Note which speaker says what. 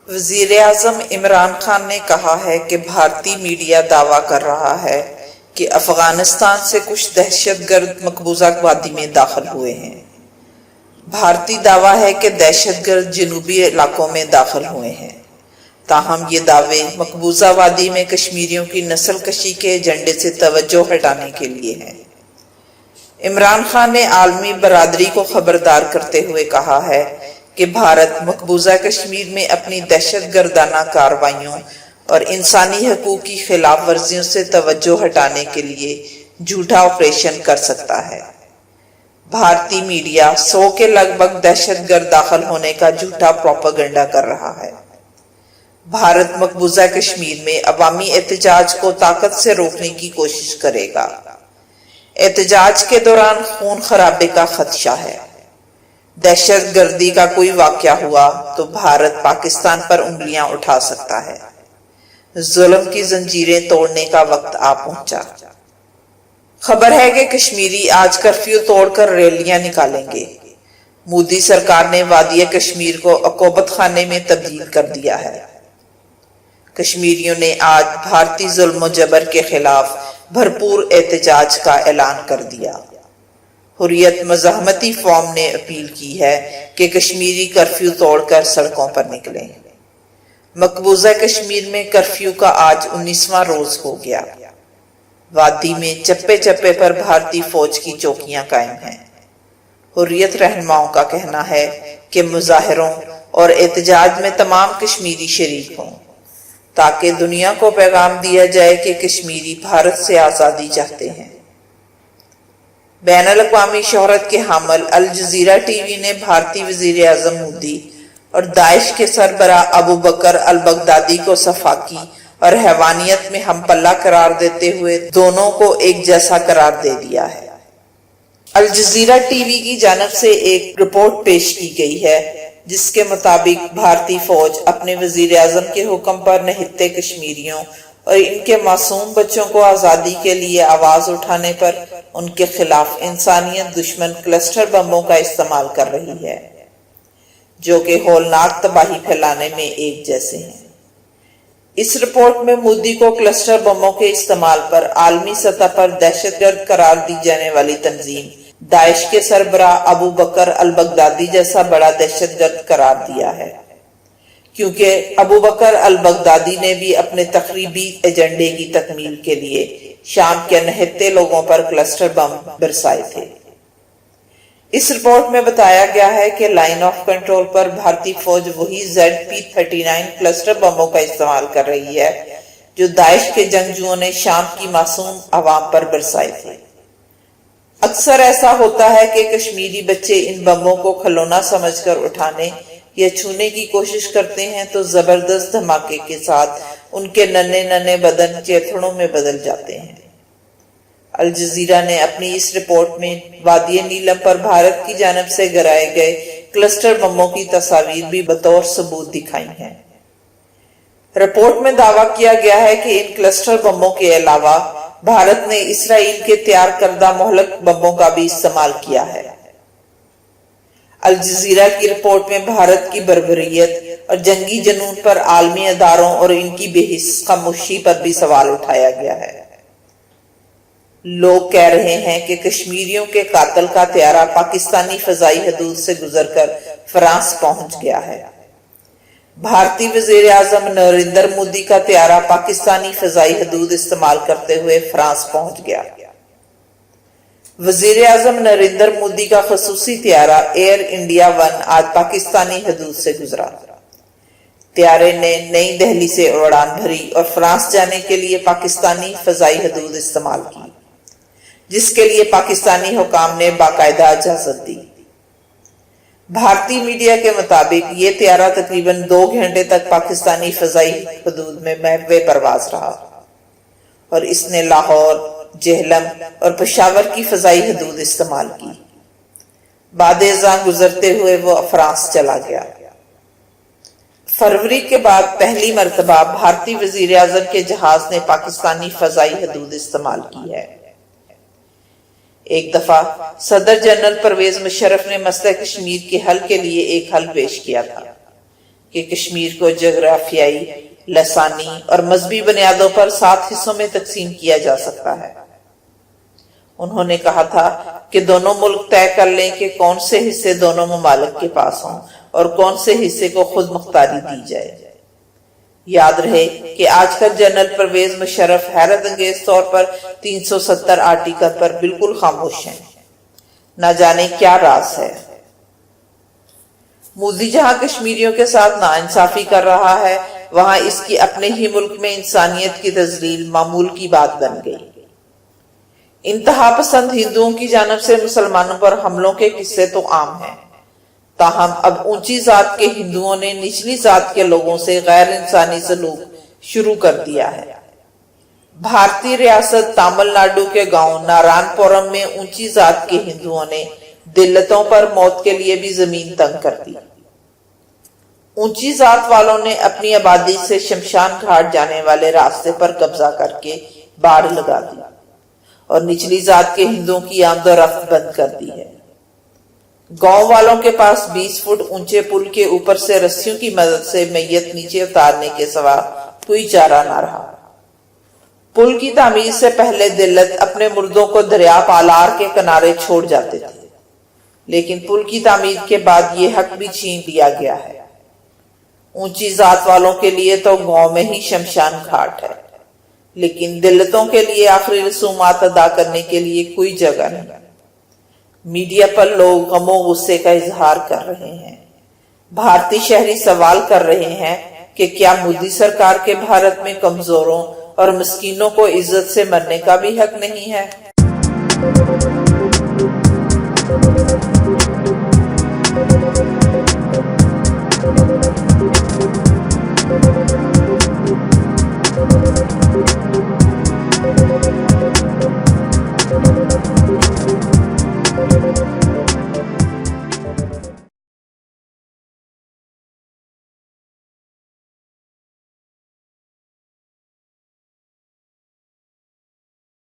Speaker 1: وزیر اعظم عمران خان نے کہا ہے کہ بھارتی میڈیا دعویٰ کر رہا ہے کہ افغانستان سے کچھ دہشت گرد مقبوضہ وادی میں داخل ہوئے ہیں۔ بھارتی دعویٰ ہے کہ دہشت گرد جنوبی علاقوں میں داخل ہوئے ہیں، تاہم یہ دعوے مقبوضہ وادی میں کشمیریوں کی نسل کشی کے ایجنڈے سے توجہ ہٹانے کے لیے ہیں۔ عمران خان نے عالمی برادری کو خبردار کرتے ہوئے کہا ہے کہ بھارت مقبوضہ کشمیر میں اپنی دہشت گردانہ کارروائیوں اور انسانی حقوق کی خلاف ورزیوں سے توجہ ہٹانے کے لیے جھوٹا آپریشن کر سکتا ہے۔ بھارتی میڈیا 100 کے لگ بھگ دہشت گرد داخل ہونے کا جھوٹا پروپیگنڈا کر رہا ہے۔ بھارت مقبوضہ کشمیر میں عوامی احتجاج کو طاقت سے روکنے کی کوشش کرے گا۔ احتجاج کے دوران خون خرابے کا خدشہ ہے۔ دہشت گردی کا کوئی واقعہ ہوا تو بھارت پاکستان پر انگلیاں اٹھا سکتا ہے۔ ظلم کی زنجیریں توڑنے کا وقت آ پہنچا۔ خبر ہے کہ کشمیری آج کرفیو توڑ کر ریلیاں نکالیں گے۔ مودی سرکار نے وادی کشمیر کو عقوبت خانے میں تبدیل کر دیا ہے۔ کشمیریوں نے آج بھارتی ظلم و جبر کے خلاف بھرپور احتجاج کا اعلان کر دیا۔ حریت مزاحمتی فورم نے اپیل کی ہے کہ کشمیری کرفیو توڑ کر سڑکوں پر نکلیں۔ مقبوضہ کشمیر میں کرفیو کا آج 19واں روز ہو گیا۔ وادی میں چپے چپے پر بھارتی فوج کی چوکیاں قائم ہیں۔ حریت رہنماؤں کا کہنا ہے کہ مظاہروں اور احتجاج میں تمام کشمیری شریک ہوں، تاکہ دنیا کو پیغام دیا جائے کہ کشمیری بھارت سے آزادی چاہتے ہیں۔ بین الاقوامی شہرت کے حامل الجزیرہ ٹی وی نے بھارتی وزیر اعظم مودی اور داعش کے سربراہ ابو بکر البغدادی کو سفاکی اور حیوانیت میں ہم پلہ قرار دیتے ہوئے دونوں کو ایک جیسا قرار دے دیا ہے۔ الجزیرہ ٹی وی کی جانب سے ایک رپورٹ پیش کی گئی ہے جس کے مطابق بھارتی فوج اپنے وزیر اعظم کے حکم پر نہتے کشمیریوں اور ان کے معصوم بچوں کو آزادی کے لیے آواز اٹھانے پر ان کے خلاف انسانیت دشمن کلسٹر بموں کا استعمال کر رہی ہے، جو کہ ہولناک تباہی پھیلانے میں ایک جیسے ہیں۔ اس رپورٹ میں مودی کو کلسٹر بموں کے استعمال پر عالمی سطح پر دہشت گرد قرار دی جانے والی تنظیم داعش کے سربراہ ابو بکر البغدادی جیسا بڑا دہشت گرد قرار دیا ہے، کیونکہ ابو بکر البغدادی نے بھی اپنے تخریبی ایجنڈے کی تکمیل کے لیے شام کے نہتے لوگوں پر کلسٹر بم برسائے تھے۔ اس رپورٹ میں بتایا گیا ہے کہ لائن آف کنٹرول پر بھارتی فوج وہی ZP-39 کلسٹر بموں کا استعمال کر رہی ہے جو داعش کے جنگجوؤں نے شام کی معصوم عوام پر برسائے تھے۔ اکثر ایسا ہوتا ہے کہ کشمیری بچے ان بموں کو کھلونا سمجھ کر اٹھانے یا چھونے کی کوشش کرتے ہیں تو زبردست دھماکے کے ساتھ ان کے ننھے ننھے بدن چیتھڑوں میں بدل جاتے ہیں۔ الجزیرہ نے اپنی اس رپورٹ میں وادی نیلم پر بھارت کی جانب سے گرائے گئے کلسٹر بموں کی تصاویر بھی بطور ثبوت دکھائی ہیں۔ رپورٹ میں دعویٰ کیا گیا ہے کہ ان کلسٹر بموں کے علاوہ بھارت نے اسرائیل کے تیار کردہ مہلک بموں کا بھی استعمال کیا ہے۔ الجزیرہ کی رپورٹ میں بھارت کی بربریت اور جنگی جنون پر عالمی اداروں اور ان کی بے حس خاموشی پر بھی سوال اٹھایا گیا ہے۔ لوگ کہہ رہے ہیں کہ کشمیریوں کے قاتل کا طیارہ پاکستانی فضائی حدود سے گزر کر فرانس پہنچ گیا ہے۔ بھارتی وزیر اعظم نریندر مودی کا طیارہ پاکستانی فضائی حدود استعمال کرتے ہوئے فرانس پہنچ گیا۔ وزیر اعظم نریندر مودی کا خصوصی طیارہ ایئر انڈیا ون آج پاکستانی حدود سے گزرا۔ طیارے نے نئی دہلی سے اڑان بھری اور فرانس جانے کے لیے پاکستانی فضائی حدود استعمال کی، جس کے لیے پاکستانی حکام نے باقاعدہ اجازت دی۔ بھارتی میڈیا کے مطابق یہ طیارہ تقریباً 2 گھنٹے تک پاکستانی فضائی حدود میں محو پرواز رہا اور اس نے لاہور، جہلم اور پشاور کی فضائی حدود استعمال کی۔ بعد ازاں گزرتے ہوئے وہ فرانس چلا گیا۔ فروری کے بعد پہلی مرتبہ بھارتی وزیر اعظم کے جہاز نے پاکستانی فضائی حدود استعمال کی ہے۔ ایک دفعہ صدر جنرل پرویز مشرف نے مسئلہ کشمیر کے حل کے لیے ایک حل پیش کیا تھا کہ کشمیر کو جغرافیائی، لسانی اور مذہبی بنیادوں پر 7 حصوں میں تقسیم کیا جا سکتا ہے۔ انہوں نے کہا تھا کہ دونوں ملک طے کر لیں کہ کون سے حصے دونوں ممالک کے پاس ہوں اور کون سے حصے کو خود مختاری دی جائے۔ یاد رہے کہ آج کل جنرل پرویز مشرف حیرت انگیز طور پر 370 آرٹیکل پر بالکل خاموش ہیں، نہ جانے کیا راز ہے۔ مودی جہاں کشمیریوں کے ساتھ ناانصافی کر رہا ہے، وہاں اس کی اپنے ہی ملک میں انسانیت کی تذلیل معمول کی بات بن گئی۔ انتہا پسند ہندوؤں کی جانب سے مسلمانوں پر حملوں کے قصے تو عام ہیں، تاہم اب اونچی ذات کے ہندوؤں نے نچلی ذات کے لوگوں سے غیر انسانی سلوک شروع کر دیا ہے۔ بھارتی ریاست تامل ناڈو کے گاؤں ناران پورم میں اونچی ذات کے ہندوؤں نے دلتوں پر موت کے لیے بھی زمین تنگ کر دی۔ اونچی ذات والوں نے اپنی آبادی سے شمشان گھاٹ جانے والے راستے پر قبضہ کر کے باڑ لگا دی اور نچلی ذات کے ہندوؤں کی آمد و رفت بند کر دی ہے۔ گاؤں والوں کے پاس 20 فٹ اونچے پل کے اوپر سے رسیوں کی مدد سے میت نیچے اتارنے کے سوا کوئی چارہ نہ رہا۔ پل کی تعمیر سے پہلے دلت اپنے مردوں کو دریا پالار کے کنارے چھوڑ جاتے تھے، لیکن پل کی تعمیر کے بعد یہ حق بھی چھین لیا گیا ہے۔ اونچی ذات والوں کے لیے تو گاؤں میں ہی شمشان گھاٹ ہے، لیکن دلتوں کے لیے آخری رسومات ادا کرنے کے لیے کوئی جگہ نہیں۔ میڈیا پر لوگ غم و غصے کا اظہار کر رہے ہیں۔ بھارتی شہری سوال کر رہے ہیں کہ کیا مودی سرکار کے بھارت میں کمزوروں اور مسکینوں کو عزت سے مرنے کا بھی حق نہیں ہے؟